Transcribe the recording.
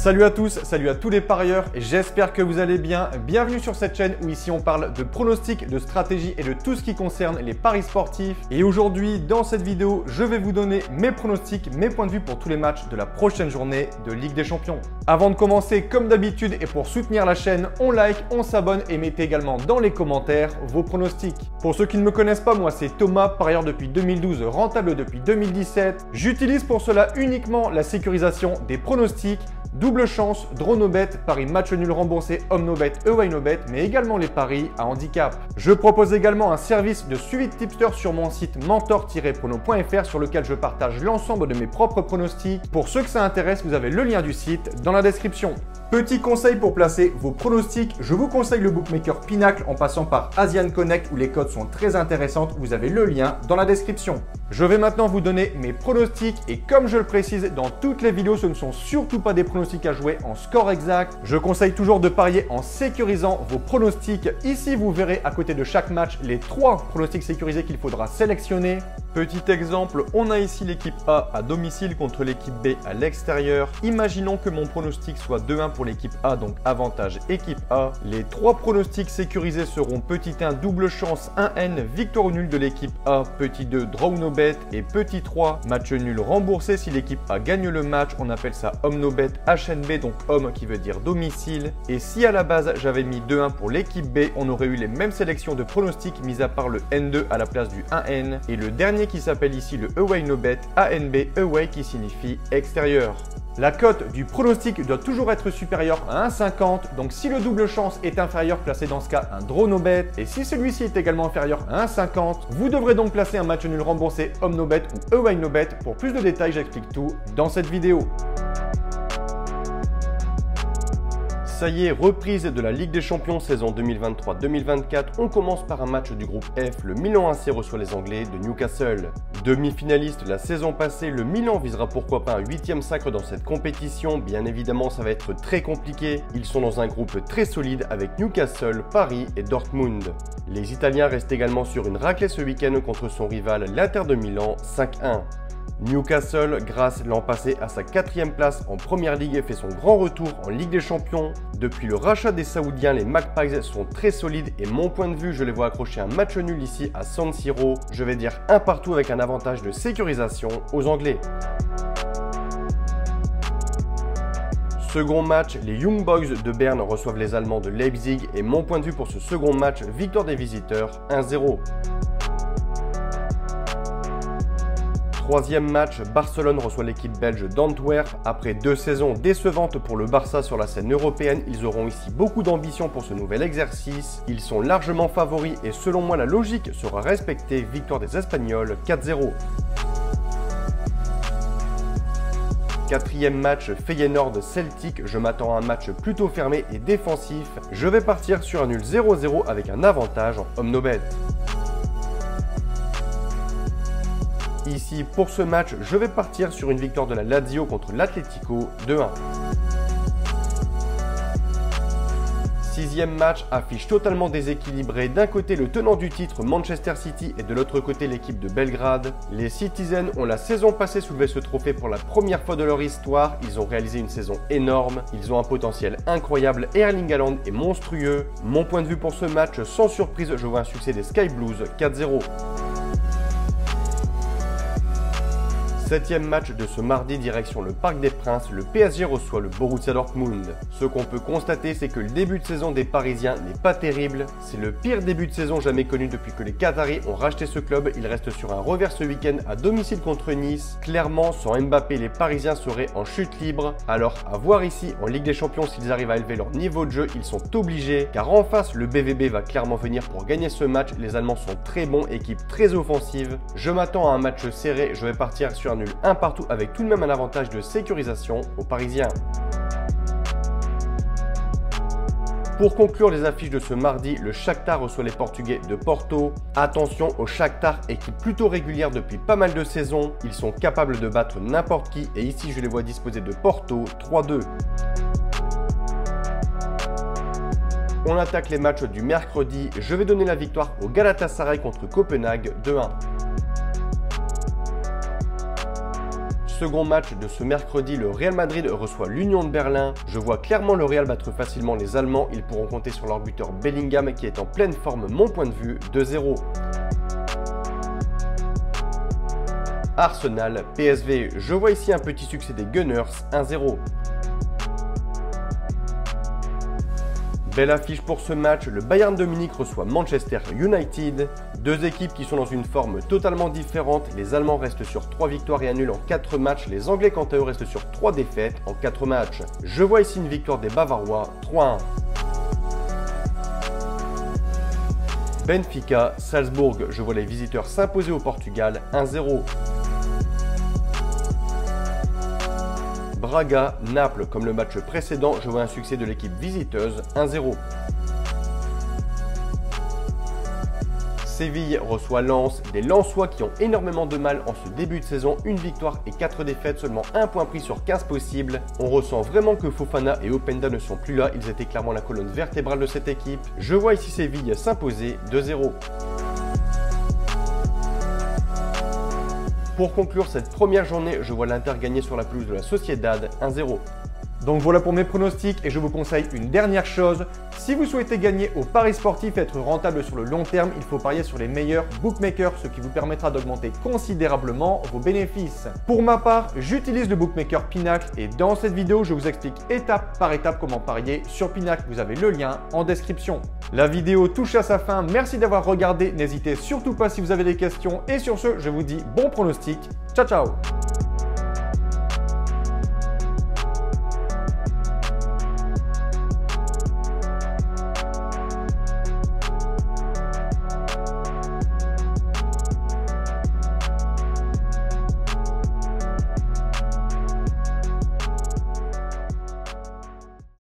Salut à tous, salut à tous les parieurs et j'espère que vous allez bien. Bienvenue sur cette chaîne où ici on parle de pronostics, de stratégie et de tout ce qui concerne les paris sportifs. Et aujourd'hui, dans cette vidéo, je vais vous donner mes pronostics, mes points de vue pour tous les matchs de la prochaine journée de Ligue des Champions. Avant de commencer, comme d'habitude et pour soutenir la chaîne, on like, on s'abonne et mettez également dans les commentaires vos pronostics. Pour ceux qui ne me connaissent pas, moi c'est Thomas, parieur depuis 2012, rentable depuis 2017. J'utilise pour cela uniquement la sécurisation des pronostics, double chance, draw no bet, paris match nul remboursé, home no bet, away no bet, mais également les paris à handicap. Je propose également un service de suivi de tipster sur mon site mentor-prono.fr sur lequel je partage l'ensemble de mes propres pronostics. Pour ceux que ça intéresse, vous avez le lien du site dans la description. Petit conseil pour placer vos pronostics, je vous conseille le bookmaker Pinacle en passant par Asian Connect où les codes sont très intéressantes. Vous avez le lien dans la description. Je vais maintenant vous donner mes pronostics et comme je le précise dans toutes les vidéos, ce ne sont surtout pas des pronostics à jouer en score exact. Je conseille toujours de parier en sécurisant vos pronostics. Ici, vous verrez à côté de chaque match les 3 pronostics sécurisés qu'il faudra sélectionner. Petit exemple, on a ici l'équipe A à domicile contre l'équipe B à l'extérieur. Imaginons que mon pronostic soit 2-1 pour l'équipe A, donc avantage équipe A. Les 3 pronostics sécurisés seront petit 1 double chance 1N, victoire ou nul de l'équipe A, petit 2 draw no bet et petit 3 match nul remboursé si l'équipe A gagne le match. On appelle ça home no bet HNB, donc home qui veut dire domicile. Et si à la base j'avais mis 2-1 pour l'équipe B, on aurait eu les mêmes sélections de pronostics mis à part le N2 à la place du 1N et le dernier qui s'appelle ici le away no bet ANB away qui signifie extérieur. La cote du pronostic doit toujours être supérieure à 1,50. Donc si le double chance est inférieur, placez dans ce cas un draw no bet. Et si celui-ci est également inférieur à 1,50, vous devrez donc placer un match nul remboursé home no bet ou away no bet. Pour plus de détails, j'explique tout dans cette vidéo. Ça y est, reprise de la Ligue des Champions saison 2023-2024. On commence par un match du groupe F. Le Milan AC reçoit les Anglais de Newcastle. Demi-finaliste la saison passée, le Milan visera pourquoi pas un 8e sacre dans cette compétition. Bien évidemment, ça va être très compliqué. Ils sont dans un groupe très solide avec Newcastle, Paris et Dortmund. Les Italiens restent également sur une raclée ce week-end contre son rival l'Inter de Milan 5-1. Newcastle, grâce l'an passé à sa 4e place en Première Ligue, fait son grand retour en Ligue des Champions. Depuis le rachat des Saoudiens, les Magpies sont très solides et mon point de vue, je les vois accrocher un match nul ici à San Siro. Je vais dire un partout avec un avantage de sécurisation aux Anglais. Second match, les Young Boys de Berne reçoivent les Allemands de Leipzig et mon point de vue pour ce second match, victoire des visiteurs 1-0. Troisième match, Barcelone reçoit l'équipe belge d'Antwerp. Après 2 saisons décevantes pour le Barça sur la scène européenne, ils auront ici beaucoup d'ambition pour ce nouvel exercice. Ils sont largement favoris et selon moi la logique sera respectée, victoire des Espagnols 4-0. Quatrième match, Feyenoord-Celtic. Je m'attends à un match plutôt fermé et défensif. Je vais partir sur un nul 0-0 avec un avantage en home no bet. Ici, pour ce match, je vais partir sur une victoire de la Lazio contre l'Atlético 2-1. Sixième match, affiche totalement déséquilibrée. D'un côté, le tenant du titre Manchester City et de l'autre côté, l'équipe de Belgrade. Les Citizens ont la saison passée soulevé ce trophée pour la première fois de leur histoire. Ils ont réalisé une saison énorme. Ils ont un potentiel incroyable et Erling Haaland est monstrueux. Mon point de vue pour ce match, sans surprise, je vois un succès des Sky Blues 4-0. 7e match de ce mardi, direction le Parc des Princes, le PSG reçoit le Borussia Dortmund. Ce qu'on peut constater, c'est que le début de saison des Parisiens n'est pas terrible. C'est le pire début de saison jamais connu depuis que les Qataris ont racheté ce club. Il reste sur un revers ce week-end à domicile contre Nice. Clairement, sans Mbappé, les Parisiens seraient en chute libre. Alors à voir ici en Ligue des Champions s'ils arrivent à élever leur niveau de jeu, ils sont obligés. Car en face, le BVB va clairement venir pour gagner ce match. Les Allemands sont très bons, équipe très offensive. Je m'attends à un match serré, je vais partir sur un nul 1 partout avec tout de même un avantage de sécurisation aux Parisiens. Pour conclure les affiches de ce mardi, le Shakhtar reçoit les Portugais de Porto. Attention au Shakhtar, équipe plutôt régulière depuis pas mal de saisons. Ils sont capables de battre n'importe qui et ici je les vois disposer de Porto 3-2. On attaque les matchs du mercredi. Je vais donner la victoire au Galatasaray contre Copenhague 2-1. Second match de ce mercredi, le Real Madrid reçoit l'Union de Berlin. Je vois clairement le Real battre facilement les Allemands. Ils pourront compter sur leur buteur Bellingham qui est en pleine forme, mon point de vue, 2-0. Arsenal, PSV, je vois ici un petit succès des Gunners, 1-0. Belle affiche pour ce match, le Bayern de Munich reçoit Manchester United. Deux équipes qui sont dans une forme totalement différente. Les Allemands restent sur 3 victoires et un nul en 4 matchs. Les Anglais quant à eux restent sur 3 défaites en 4 matchs. Je vois ici une victoire des Bavarois, 3-1. Benfica, Salzbourg, je vois les visiteurs s'imposer au Portugal, 1-0. Braga, Naples, comme le match précédent, je vois un succès de l'équipe visiteuse, 1-0. Séville reçoit Lens, des Lensois qui ont énormément de mal en ce début de saison, une victoire et 4 défaites, seulement 1 point pris sur 15 possibles. On ressent vraiment que Fofana et Openda ne sont plus là, ils étaient clairement la colonne vertébrale de cette équipe. Je vois ici Séville s'imposer, 2-0. Pour conclure cette première journée, je vois l'Inter gagner sur la pelouse de la Sociedad, 1-0. Donc voilà pour mes pronostics et je vous conseille une dernière chose. Si vous souhaitez gagner au paris sportif et être rentable sur le long terme, il faut parier sur les meilleurs bookmakers, ce qui vous permettra d'augmenter considérablement vos bénéfices. Pour ma part, j'utilise le bookmaker Pinacle et dans cette vidéo, je vous explique étape par étape comment parier sur Pinacle. Vous avez le lien en description. La vidéo touche à sa fin. Merci d'avoir regardé. N'hésitez surtout pas si vous avez des questions. Et sur ce, je vous dis bon pronostic. Ciao, ciao!